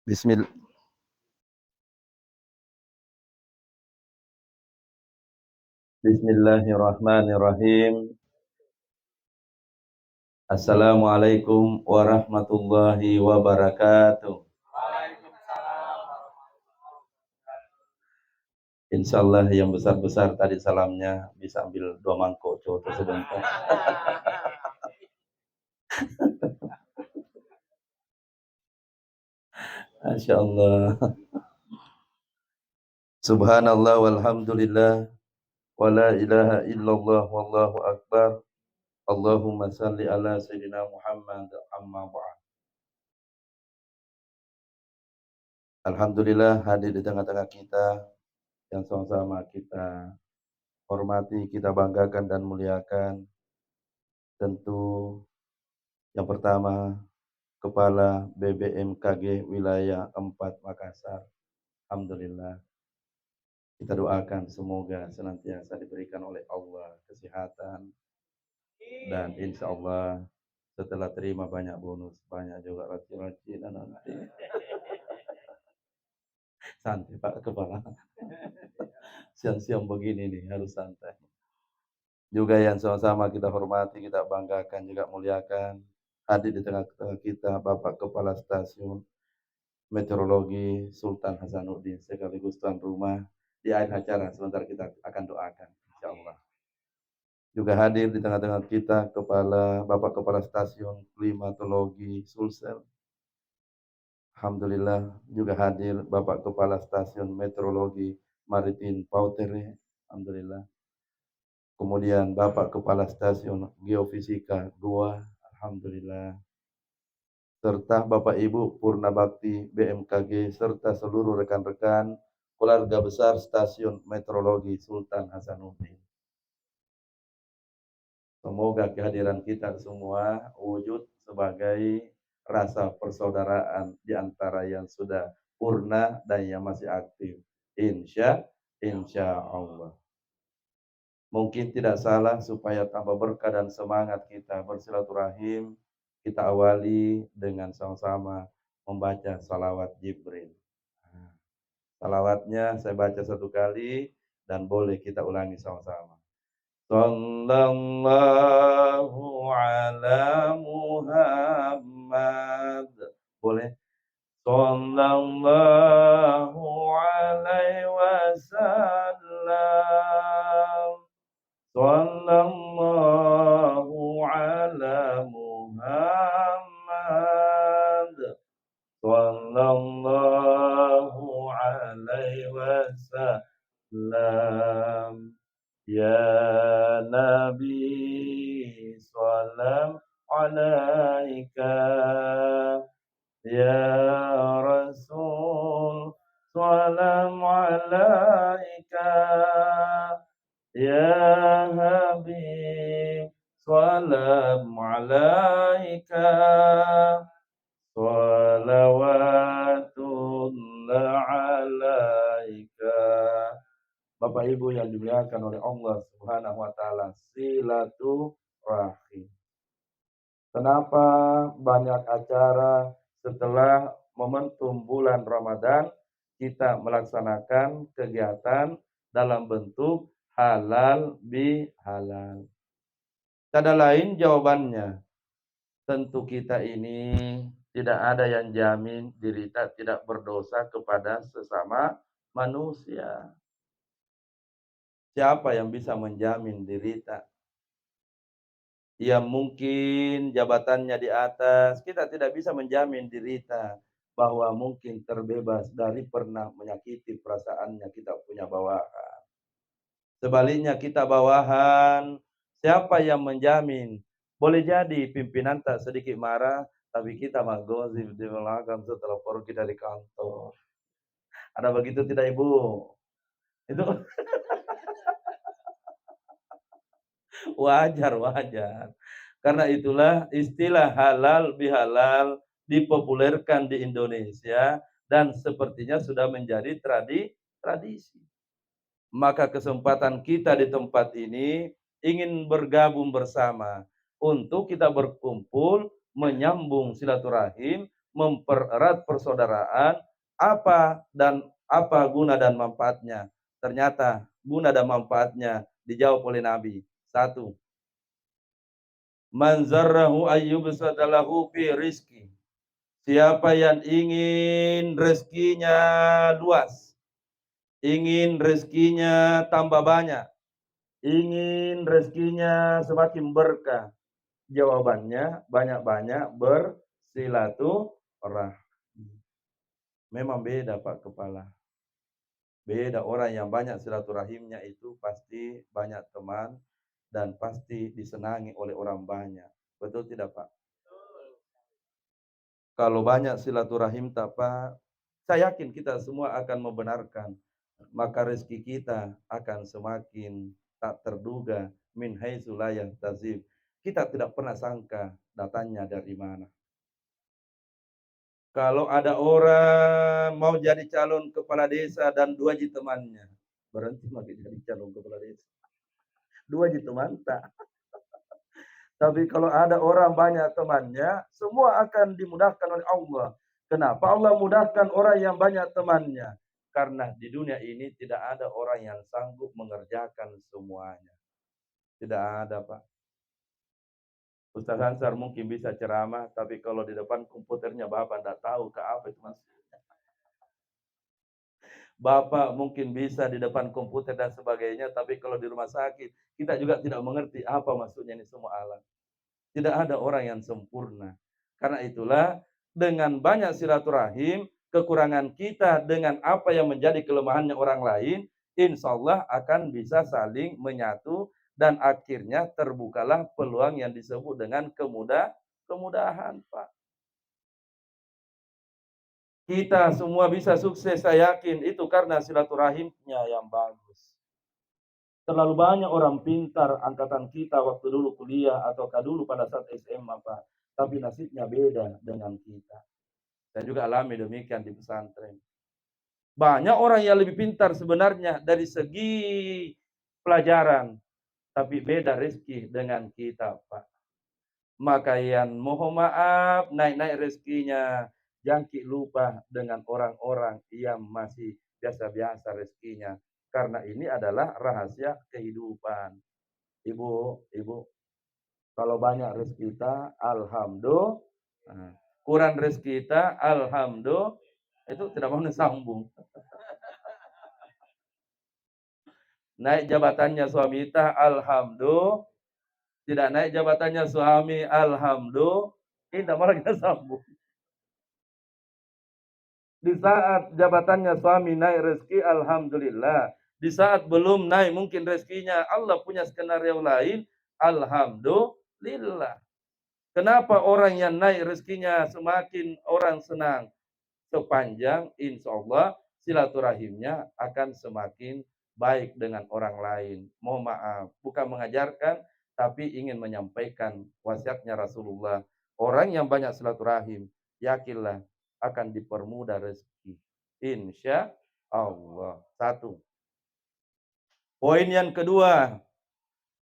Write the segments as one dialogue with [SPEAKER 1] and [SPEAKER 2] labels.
[SPEAKER 1] Bismil Bismillahirrahmanirrahim. Assalamualaikum warahmatullahi wabarakatuh. Insyaallah yang besar-besar tadi salamnya bisa ambil 2 mangkok coto sebentar. Masyaallah. Subhanallah walhamdulillah wa la ilaha illallah wallahu akbar. Allahumma salli ala sayyidina Muhammad amma ba'd. Alhamdulillah hadir di tengah-tengah kita yang sama-sama kita hormati, kita banggakan dan muliakan. Tentu yang pertama Kepala BBMKG Wilayah 4 Makassar. Alhamdulillah. Kita doakan semoga senantiasa diberikan oleh Allah kesehatan dan insya Allah setelah terima banyak bonus, banyak juga roti-roti dan nanti. Santai Pak Kepala. Siang-siang begini nih harus santai. Juga yang sama-sama kita hormati, kita banggakan, juga muliakan. Hadir di tengah-tengah kita Bapak Kepala Stasiun Meteorologi Sultan Hasanuddin sekaligus tuan rumah. Di akhir acara sebentar kita akan doakan insyaallah. Juga hadir di tengah-tengah kita Bapak Kepala Stasiun Klimatologi Sulsel. Alhamdulillah juga hadir Bapak Kepala Stasiun Meteorologi Maritim Pautere. Alhamdulillah. Kemudian Bapak Kepala Stasiun Geofisika Goa. Alhamdulillah. Serta Bapak Ibu Purnabakti BMKG serta seluruh rekan-rekan keluarga besar Stasiun Meteorologi Sultan Hasanuddin. Semoga kehadiran kita semua wujud sebagai rasa persaudaraan di antara yang sudah purna dan yang masih aktif. Insya Allah. Mungkin tidak salah supaya tambah berkah dan semangat kita bersilaturahim, kita awali dengan sama-sama membaca salawat Jibril. Salawatnya saya baca 1 kali dan boleh kita ulangi sama-sama. Sallallahu ala Muhammad. Boleh? Sallallahu alaihi wasallam. Sallallahu ala Muhammad. Sallallahu alaihi wasallam. Ya Nabi salam alaika. Ya Rasul salam alaika. Ya Habib salam alaika. Salawatullah alaika. Bapak Ibu yang dimuliakan oleh Allah Subhanahu wa taala, silaturahim. Kenapa banyak acara setelah momentum bulan Ramadan kita melaksanakan kegiatan dalam bentuk halal bihalal? Ada lain jawabannya. Tentu kita ini tidak ada yang jamin diri kita tidak berdosa kepada sesama manusia. Siapa yang bisa menjamin diri kita? Ya mungkin jabatannya di atas, kita tidak bisa menjamin diri kita bahwa mungkin terbebas dari pernah menyakiti perasaannya kita punya bawahan. Sebaliknya kita bawahan, siapa yang menjamin? Boleh jadi pimpinan tak sedikit marah, tapi kita mah gosip di belakang setelah pergi dari kantor. Ada begitu tidak Ibu? Itu wajar. Karena itulah istilah halal bihalal dipopulerkan di Indonesia dan sepertinya sudah menjadi tradisi. Maka kesempatan kita di tempat ini ingin bergabung bersama untuk kita berkumpul, menyambung silaturahim, mempererat persaudaraan, apa guna dan manfaatnya? Ternyata guna dan manfaatnya dijawab oleh Nabi. Satu, man zarrahu ayyubsata lahu fi rizki. Siapa yang ingin rezekinya luas, ingin rezekinya tambah banyak, ingin rezekinya semakin berkah, jawabannya banyak-banyak bersilaturahmi. Memang beda Pak Kepala. Beda orang yang banyak silaturahimnya itu pasti banyak teman dan pasti disenangi oleh orang banyak. Betul tidak Pak? Kalau banyak silaturahim Pak, saya yakin kita semua akan membenarkan. Maka rezeki kita akan semakin tak terduga min haitsu la yahtazib. Kita tidak pernah sangka datangnya dari mana. Kalau ada orang mau jadi calon kepala desa dan 2 ji temannya, berhenti mati jadi calon kepala desa. 2 ji teman tak. Tapi kalau ada orang banyak temannya, semua akan dimudahkan oleh Allah. Kenapa Allah mudahkan orang yang banyak temannya? Karena di dunia ini tidak ada orang yang sanggup mengerjakan semuanya. Tidak ada, Pak. Ustaz Hansar mungkin bisa ceramah, tapi kalau di depan komputernya Bapak tidak tahu ke apa itu mas. Bapak mungkin bisa di depan komputer dan sebagainya, tapi kalau di rumah sakit, kita juga tidak mengerti apa maksudnya ini semua alat. Tidak ada orang yang sempurna. Karena itulah, dengan banyak silaturahim, kekurangan kita dengan apa yang menjadi kelemahannya orang lain, insya Allah akan bisa saling menyatu, dan akhirnya terbukalah peluang yang disebut dengan kemudahan, Pak. Kita semua bisa sukses, saya yakin itu karena silaturahimnya yang bagus. Terlalu banyak orang pintar angkatan kita waktu dulu kuliah ataukah dulu pada saat SMA, Pak. Tapi nasibnya beda dengan kita. Saya juga alami demikian di pesantren. Banyak orang yang lebih pintar sebenarnya dari segi pelajaran. Tapi beda rezeki dengan kita, Pak. Maka yang mohon maaf naik-naik rezekinya, jangkik lupa dengan orang-orang yang masih biasa-biasa rezekinya. Karena ini adalah rahasia kehidupan. Ibu, kalau banyak rezeki kita, alhamdulillah. Nah, kurang rezeki kita, alhamdulillah. Itu tidak mau sambung. Naik jabatannya suami kita, alhamdulillah. Tidak naik jabatannya suami, alhamdulillah. Ini tidak mau kita sambung. Di saat jabatannya suami naik rezeki, alhamdulillah. Di saat belum naik mungkin rezekinya, Allah punya skenario lain, alhamdulillah. Kenapa orang yang naik rezekinya semakin orang senang? Sepanjang insya Allah silaturahimnya akan semakin baik dengan orang lain. Mohon maaf, bukan mengajarkan, tapi ingin menyampaikan wasiatnya Rasulullah. Orang yang banyak silaturahim, yakinlah akan dipermudah rezeki. Insya Allah. Satu. Poin yang kedua,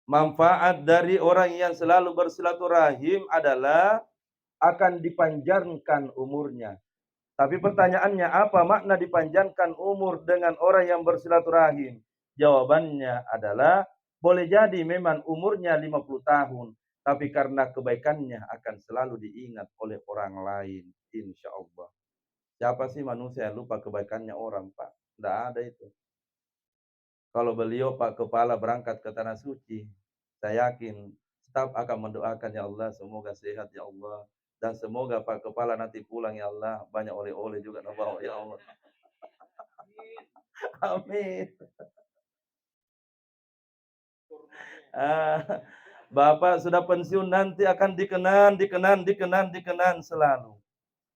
[SPEAKER 1] manfaat dari orang yang selalu bersilaturahim adalah akan dipanjangkan umurnya. Tapi pertanyaannya apa makna dipanjangkan umur dengan orang yang bersilaturahim? Jawabannya adalah boleh jadi memang umurnya 50 tahun, tapi karena kebaikannya akan selalu diingat oleh orang lain, insya Allah. Siapa sih manusia yang lupa kebaikannya orang, Pak? Tidak ada itu. Kalau beliau Pak Kepala berangkat ke Tanah Suci, saya yakin staf akan mendoakan ya Allah semoga sehat ya Allah. Dan semoga Pak Kepala nanti pulang ya Allah banyak oleh-oleh juga bawa ya Allah. Amin. Ah, Bapak sudah pensiun nanti akan dikenan selalu.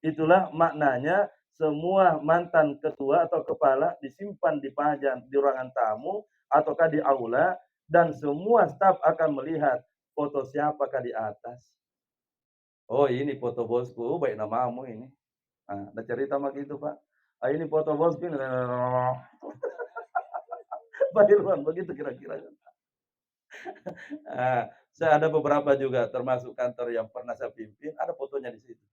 [SPEAKER 1] Itulah maknanya semua mantan ketua atau kepala disimpan di pajang di ruangan tamu ataukah di aula dan semua staf akan melihat foto siapakah di atas. Oh ini foto bosku, oh, baik namamu ini. Nah, ada cerita mah gitu Pak. Ah, ini foto bosku ini. Pak Irwan begitu kira-kira. Saya ada beberapa juga termasuk kantor yang pernah saya pimpin, ada fotonya di situ.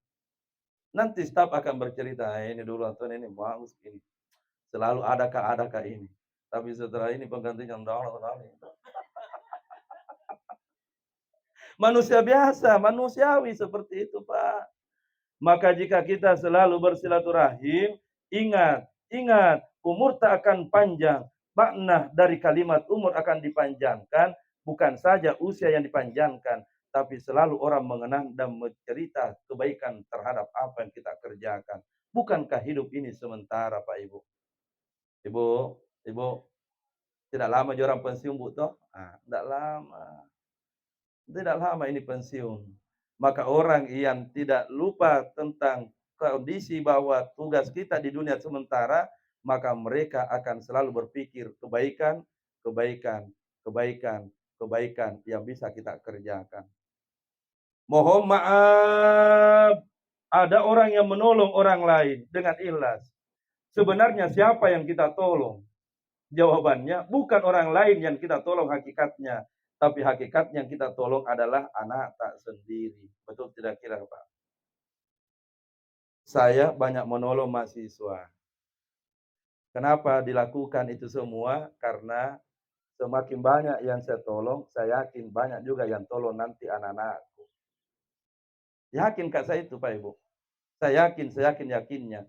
[SPEAKER 1] Nanti staf akan bercerita, ini dulu Anton ini bagus ini, selalu adakah ini. Tapi setelah ini penggantinya ndak sekali. Manusia biasa, manusiawi seperti itu, Pak. Maka jika kita selalu bersilaturahim, ingat, umur tak akan panjang. Makna dari kalimat umur akan dipanjangkan, bukan saja usia yang dipanjangkan, tapi selalu orang mengenang dan mencerita kebaikan terhadap apa yang kita kerjakan. Bukankah hidup ini sementara, Pak Ibu? Ibu, Ibu, tidak lama orang pensiun, Bu, toh? Ah, tidak lama. Tidak lama ini pensiun. Maka orang yang tidak lupa tentang kondisi bahwa tugas kita di dunia sementara, maka mereka akan selalu berpikir kebaikan, kebaikan, kebaikan, kebaikan yang bisa kita kerjakan. Mohon maaf, ada orang yang menolong orang lain dengan ikhlas. Sebenarnya siapa yang kita tolong? Jawabannya bukan orang lain yang kita tolong hakikatnya, tapi hakikat yang kita tolong adalah anak tak sendiri. Betul tidak kira, Pak? Saya banyak menolong mahasiswa. Kenapa dilakukan itu semua? Karena semakin banyak yang saya tolong, saya yakin banyak juga yang tolong nanti anak-anakku. Yakin Kak saya itu, Pak Ibu? Saya yakinnya.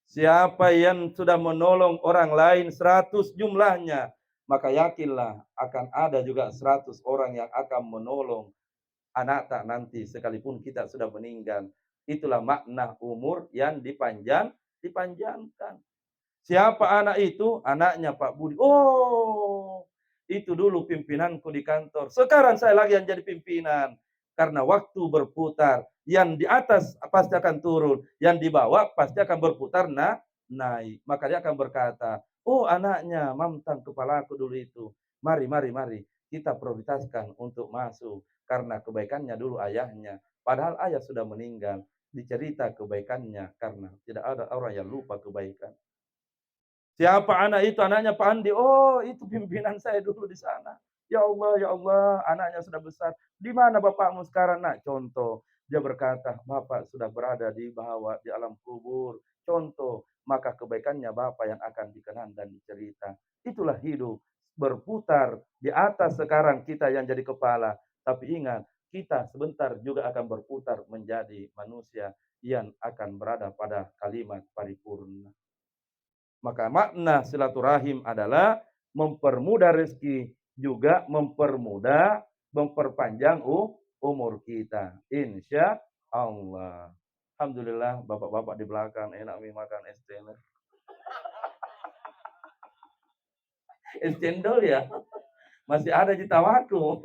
[SPEAKER 1] Siapa yang sudah menolong orang lain 100 jumlahnya, maka yakinlah akan ada juga 100 orang yang akan menolong anak tak nanti sekalipun kita sudah meninggal. Itulah makna umur yang dipanjangkan. Siapa anak itu? Anaknya Pak Budi. Oh, itu dulu pimpinanku di kantor. Sekarang saya lagi yang jadi pimpinan. Karena waktu berputar. Yang di atas pasti akan turun. Yang di bawah pasti akan berputar naik. Maka dia akan berkata, oh anaknya mantan kepalaku dulu itu. Mari. Kita prioritaskan untuk masuk. Karena kebaikannya dulu ayahnya. Padahal ayah sudah meninggal. Dicerita kebaikannya. Karena tidak ada orang yang lupa kebaikan. Siapa anak itu? Anaknya Pak Andi. Oh, itu pimpinan saya dulu di sana. Ya Allah, anaknya sudah besar. Di mana bapakmu sekarang, nak? Contoh. Dia berkata, bapak sudah berada di bawah, di alam kubur. Contoh, maka kebaikannya bapak yang akan dikenang dan dicerita. Itulah hidup. Berputar di atas sekarang kita yang jadi kepala. Tapi ingat, kita sebentar juga akan berputar menjadi manusia yang akan berada pada kalimat paripurna. Maka makna silaturahim adalah mempermudah rezeki, juga memperpanjang umur kita. Insya Allah. Alhamdulillah bapak-bapak di belakang enak makan es cendol. Es cendol ya, masih ada di tawaku.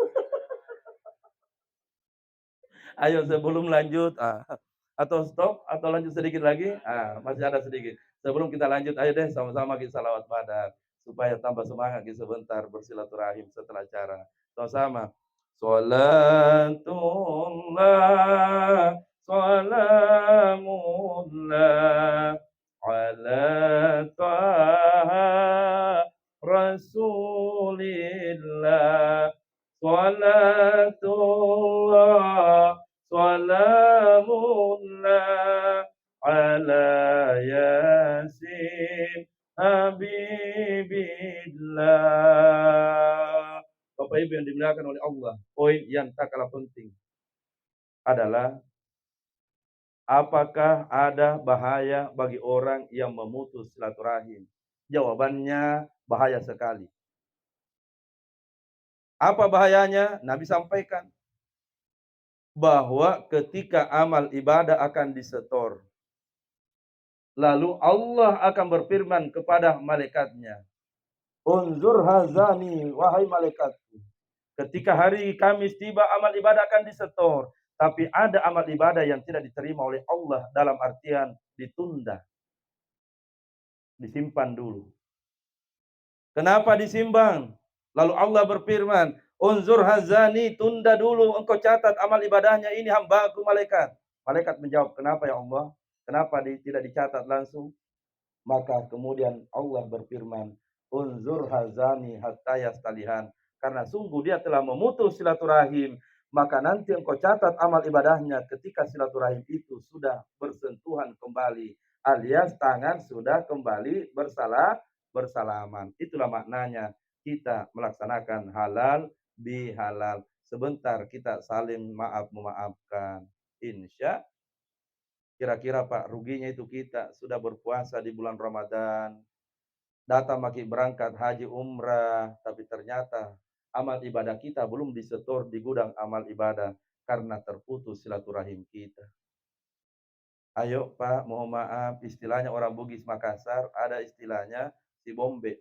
[SPEAKER 1] Ayo sebelum lanjut, atau stop, atau lanjut sedikit lagi, masih ada sedikit. Sebelum kita lanjut, ayo deh sama-sama kita salawat pada supaya tambah semangat kita sebentar bersilaturahim setelah acara. Sama-sama. Salatullah, salamullah, ala taha rasulillah, salatullah, salamullah, ala yasin habibillah. Bapak Ibu yang dimuliakan oleh Allah, poin yang tak kalah penting adalah apakah ada bahaya bagi orang yang memutus silaturahim? Jawabannya bahaya sekali. Apa bahayanya? Nabi sampaikan bahwa ketika amal ibadah akan disetor, lalu Allah akan berfirman kepada malaikatnya, unzur hazani, wahai malaikatku. Ketika hari Kamis tiba, amal ibadah akan disetor. Tapi ada amal ibadah yang tidak diterima oleh Allah dalam artian ditunda. Disimpan dulu. Kenapa disimpan? Lalu Allah berfirman, unzur hazani, tunda dulu engkau catat amal ibadahnya ini hamba-Ku malaikat. Malaikat menjawab, kenapa ya Allah? Kenapa tidak dicatat langsung? Maka kemudian Allah berfirman, unzur hazani hatta yastalihan. Karena sungguh dia telah memutus silaturahim, maka nanti engkau catat amal ibadahnya ketika silaturahim itu sudah bersentuhan kembali, alias tangan sudah kembali bersalaman. Itulah maknanya kita melaksanakan halal bihalal. Sebentar kita saling maaf memaafkan. Insya kira-kira Pak, ruginya itu kita sudah berpuasa di bulan Ramadan, datang makin berangkat haji umrah, tapi ternyata amal ibadah kita belum disetor di gudang amal ibadah karena terputus silaturahim kita. Ayo Pak, mohon maaf, istilahnya orang Bugis Makassar, ada istilahnya si bombe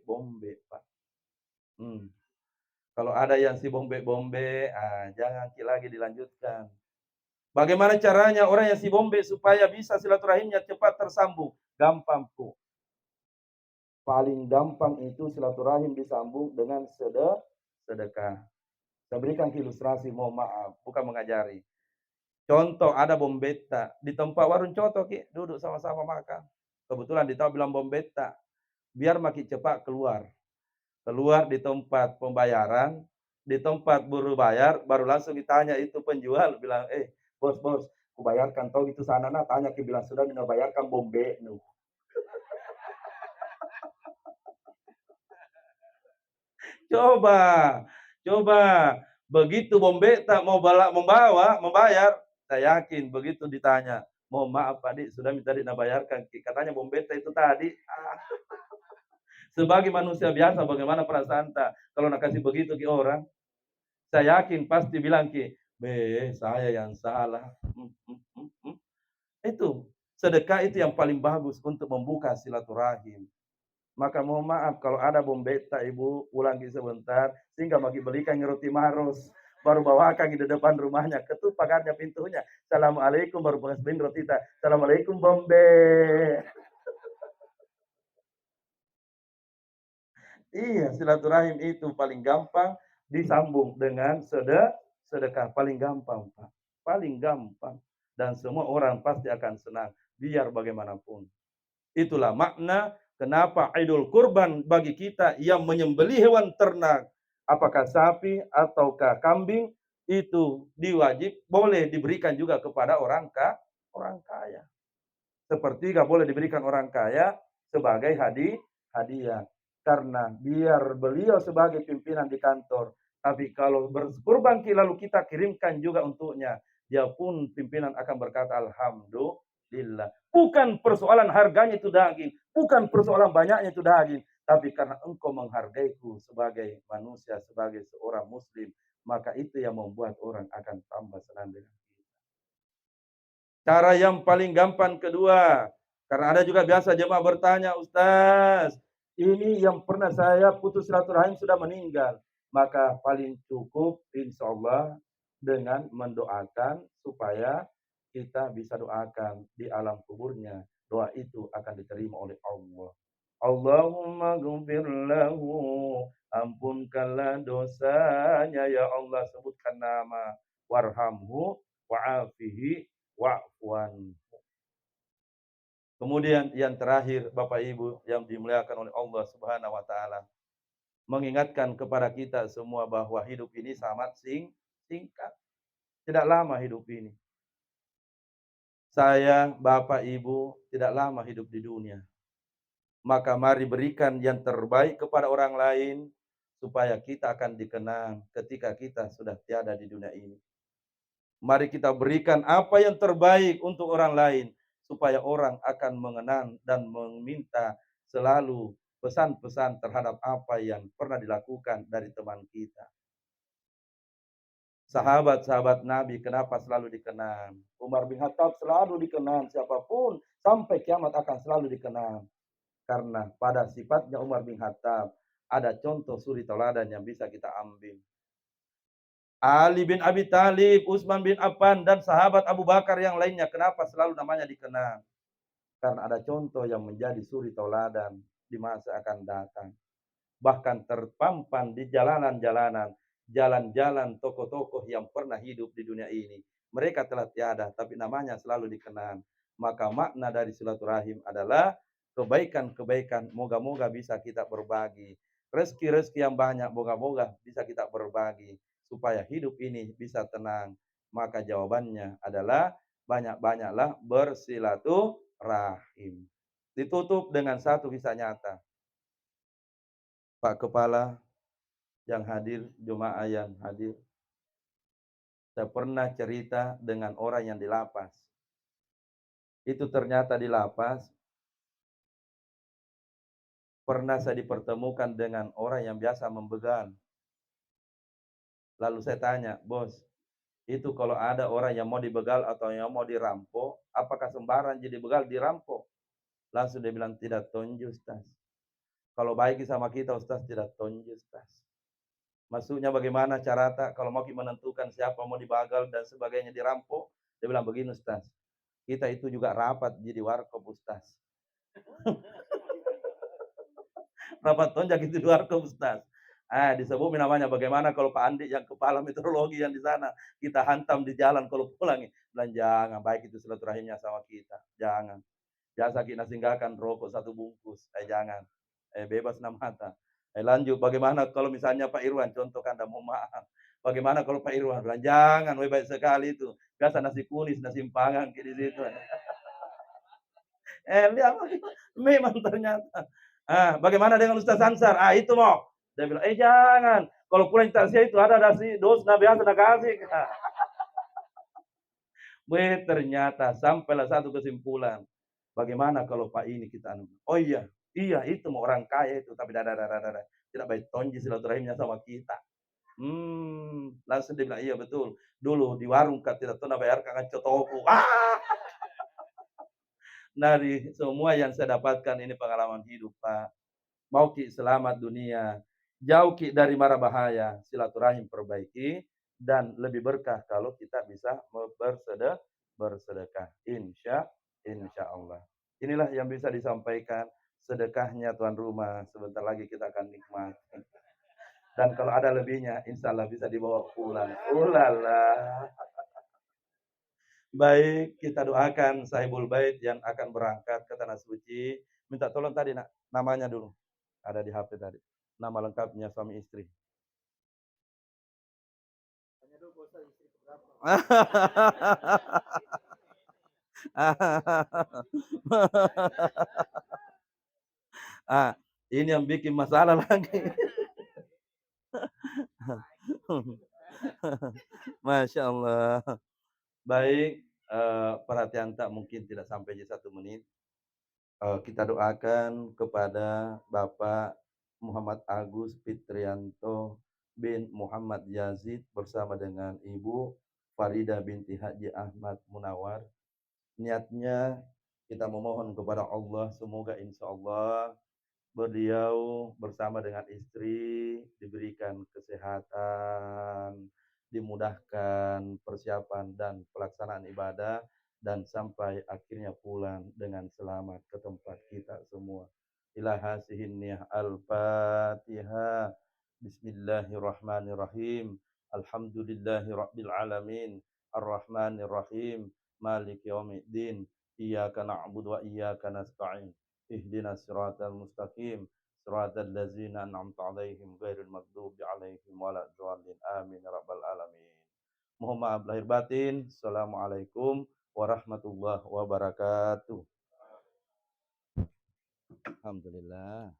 [SPEAKER 1] Pak. Hmm. Kalau ada yang si bombe, jangan lagi dilanjutkan. Bagaimana caranya orang yang si bombe supaya bisa silaturahimnya cepat tersambung? Gampang Bu. Paling gampang itu silaturahim disambung dengan sedekah. Saya berikan ilustrasi, mohon maaf, bukan mengajari. Contoh, ada bombetta di tempat warung coto, Ki, duduk sama-sama makan. Kebetulan di tahu bilang bombetta, biar makin cepat keluar. Keluar di tempat pembayaran, di tempat buru bayar, baru langsung ditanya itu penjual, bilang, bos, kubayarkan tau itu sana, nah tanya ke bilang sudah bayarkan bombe. Coba, coba. Begitu bombe tak mau membayar, saya yakin begitu ditanya, mohon maaf Pak Dik, sudah minta dibayarkan. Katanya bombeta itu tadi. Sebagai manusia biasa, bagaimana perasaan tak kalau nak kasih begitu ke orang? Saya yakin pasti bilang ke, saya yang salah. Itu sedekah itu yang paling bagus untuk membuka silaturahim. Maka mohon maaf kalau ada bombeta ibu ulangi sebentar sehingga bagi belikan roti maros baru bawakan di depan rumahnya ketuk pagarnya pintunya. Assalamualaikum baru pengasbin roti ta. Assalamualaikum bombe. Iya silaturahim itu paling gampang disambung dengan sedekah paling gampang Pak. Paling gampang dan semua orang pasti akan senang biar bagaimanapun. Itulah makna kenapa Idul Kurban bagi kita yang menyembelih hewan ternak, apakah sapi ataukah kambing, itu diwajib boleh diberikan juga kepada orang kaya. Sepertiga boleh diberikan orang kaya sebagai hadiah. Karena biar beliau sebagai pimpinan di kantor, tapi kalau berkurban lalu kita kirimkan juga untuknya, dia pun pimpinan akan berkata alhamdulillah. Bukan persoalan harganya itu daging, bukan persoalan banyaknya itu daging, tapi karena engkau menghargaiku sebagai manusia, sebagai seorang muslim, maka itu yang membuat orang akan tambah senang dengan kita. Cara yang paling gampang kedua, karena ada juga biasa jemaah bertanya, Ustaz, ini yang pernah saya putus silaturahim sudah meninggal. Maka paling cukup insya Allah dengan mendoakan supaya kita bisa doakan di alam kuburnya. Doa itu akan diterima oleh Allah. Allahumma ghfir lahu, ampunkanlah dosanya ya Allah, sebutkan nama, warhamhu wa'afihi wa'fuan. Kemudian yang terakhir Bapak Ibu yang dimuliakan oleh Allah Subhanahu wa taala, mengingatkan kepada kita semua bahwa hidup ini sangat singkat. Tidak lama hidup ini. Saya, Bapak, Ibu tidak lama hidup di dunia. Maka mari berikan yang terbaik kepada orang lain supaya kita akan dikenang ketika kita sudah tiada di dunia ini. Mari kita berikan apa yang terbaik untuk orang lain supaya orang akan mengenang dan meminta selalu pesan-pesan terhadap apa yang pernah dilakukan dari teman kita. Sahabat-sahabat Nabi kenapa selalu dikenang? Umar bin Khattab selalu dikenang, siapapun sampai kiamat akan selalu dikenang. Karena pada sifatnya Umar bin Khattab ada contoh suri tauladan yang bisa kita ambil. Ali bin Abi Thalib, Utsman bin Affan, dan sahabat Abu Bakar yang lainnya. Kenapa selalu namanya dikenang? Karena ada contoh yang menjadi suri tauladan di masa akan datang. Bahkan terpampang di jalanan-jalanan, jalan-jalan tokoh-tokoh yang pernah hidup di dunia ini. Mereka telah tiada, tapi namanya selalu dikenang. Maka makna dari silaturahim adalah kebaikan-kebaikan, moga-moga bisa kita berbagi. Rezeki-rezeki yang banyak, moga-moga bisa kita berbagi. supaya hidup ini bisa tenang? Maka jawabannya adalah banyak-banyaklah bersilaturahim. Ditutup dengan satu kisah nyata. Pak Kepala yang hadir, jemaah yang hadir, saya pernah cerita dengan orang yang di lapas. Itu ternyata di lapas pernah saya dipertemukan dengan orang yang biasa membegal. Lalu saya tanya, bos, itu kalau ada orang yang mau dibegal atau yang mau dirampok, apakah sembarang jadi begal dirampok? Langsung dia bilang, tidak tonju, Ustaz. Kalau baik sama kita, Ustaz, tidak tonju, Ustaz. Maksudnya bagaimana cara kalau mau menentukan siapa mau dibagal dan sebagainya dirampok? Dia bilang begini, Ustaz. Kita itu juga rapat jadi warkop, Ustaz. Rapat tonjak itu di warkop, Ustaz. Disebut namanya bagaimana kalau Pak Andi yang kepala meteorologi yang di sana, kita hantam di jalan kalau pulang. Bilang jangan, baik itu silaturahimnya sama kita. Jangan. Biasa kita singgahkan rokok satu bungkus. Jangan. Bebas enam mata. Lanjut, bagaimana kalau misalnya Pak Irwan, contoh Anda mau maaf. Bagaimana kalau Pak Irwan bilang, jangan, baik sekali itu. Biasa nasi kunis, nasi panggang di situ. Lihat, memang ternyata. Bagaimana dengan Ustaz Ansar? Itu mau. Dia bilang, jangan. Kalau pulang taksi itu ada nasi dos, biasa nak kasih. Ternyata sampailah satu kesimpulan. Bagaimana kalau Pak ini kita oh iya, itu mau orang kaya itu, tapi tidak baik tonji silaturahimnya sama kita. Langsung dia bilang, iya betul. Dulu di warung tidak tahu bayar kakak cotoku. Dari semua yang saya dapatkan ini pengalaman hidup, Pak. Mau ki selamat dunia, jauh ki dari mara bahaya, silaturahim perbaiki, dan lebih berkah kalau kita bisa bersedekah. Insya Allah. Inilah yang bisa disampaikan sedekahnya tuan rumah. Sebentar lagi kita akan nikmat. Dan kalau ada lebihnya, insya Allah bisa dibawa pulang. Ulala. Baik, kita doakan sahibul bait yang akan berangkat ke tanah suci. Minta tolong tadi namanya dulu. Ada di HP tadi. Nama lengkapnya suami istri. Ini yang bikin masalah lagi. Masya Allah. Baik, perhatian tak mungkin tidak sampai di 1 menit. Kita doakan kepada Bapak Muhammad Agus Fitrianto bin Muhammad Yazid bersama dengan Ibu Farida binti Haji Ahmad Munawar. Niatnya kita memohon kepada Allah, semoga insya Allah beliau bersama dengan istri diberikan kesehatan, dimudahkan persiapan dan pelaksanaan ibadah, dan sampai akhirnya pulang dengan selamat ke tempat kita semua. Ila hasihinniyah al-Fatihah. Bismillahirrahmanirrahim. Alhamdulillahi rabbil alamin. Ar-Rahmanir-Rahim. Maliki yaumiddin. Iyyaka na'budu wa iyyaka nasta'in. Ihdinas siratal mustaqim. Siratal ladzina an'amta 'alaihim ghairil maghdubi 'alaihim waladdallin. Amin ya rabbal alamin. Mohon maaf lahir batin. Assalamualaikum warahmatullahi wabarakatuh. Alhamdulillah.